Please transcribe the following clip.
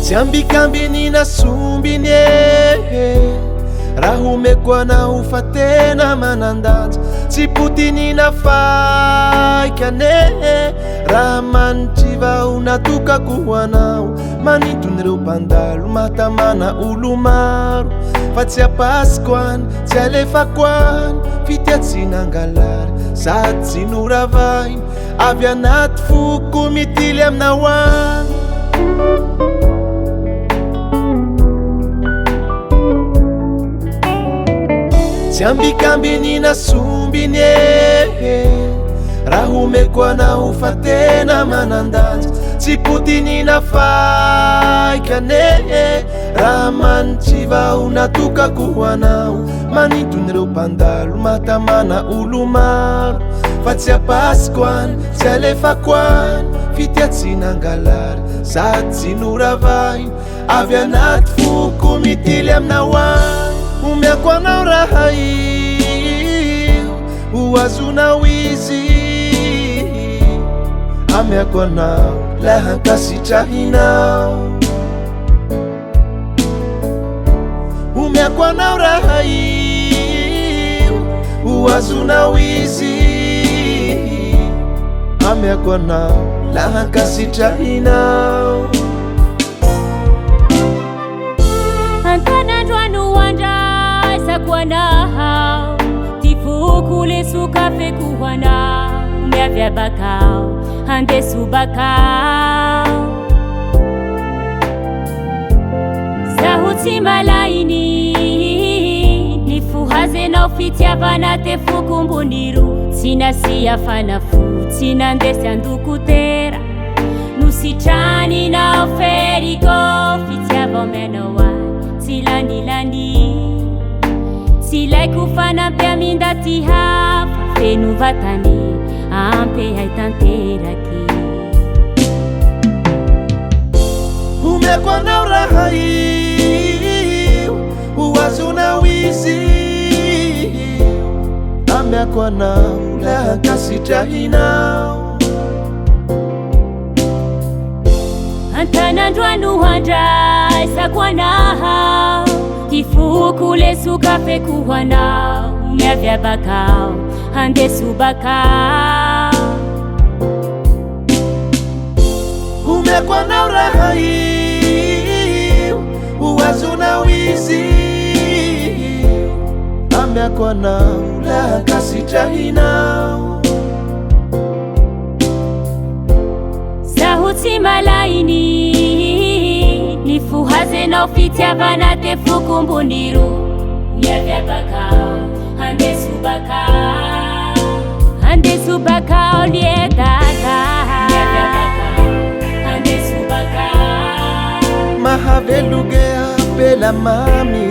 Siambikambi nasumbiny raha omeko anao fa tena manandanja tsy potinina faikane raha manitry vao natokako ho anao maniton'ireo mpandalo mahatamana olo maro fa tsy apasiko any tsy alefako any fitiatsinangalary sady tsy noravainy avy anaty foko mitily aminao any Siambikambi nasumbiny raha omeko anao fa tena manandanja tsy potinina faikane raha manitry vao natokako ho anao maniton'ireo mpandalo mahatamana olo maro fa tsy apasiko any tsy alefako any fitiatsinangalary sady tsy noravainy avy anaty foko mitily aminao any omeako anao raha io ho azonao izy ameako anao la hankasitrahinao omeako anao raha io ho azonao izy ameako anao la hankasitrahinao Antanandroano andraisako anao ty foko lesoka feko ho anao miaviabakao handeso bakao zaho tsy malainy ny fohazenao fitiavana te foko mbony ro tsy nasia fanafo tsy nandesy andokotera no sitraninao feriko fitiava omenao tsy lanilany tsy laiko fanampy aminda ty hafa feno vatany ampy hay tanteraky omeako anao raha io ho azonao izy ameako anao la hankasitrahinao Antanandroano andraisako anao ty foko lesoka feko ho anao miaviabakao handeso bakao omeako anao raha io ho azonao izy ameako anao la hankasitrahinao zaho tsy malainy ny fohazenao fitiavana te foko mbony ro miaviabakao handeso bakao liedaka handeso bakao mahavelogea pela mami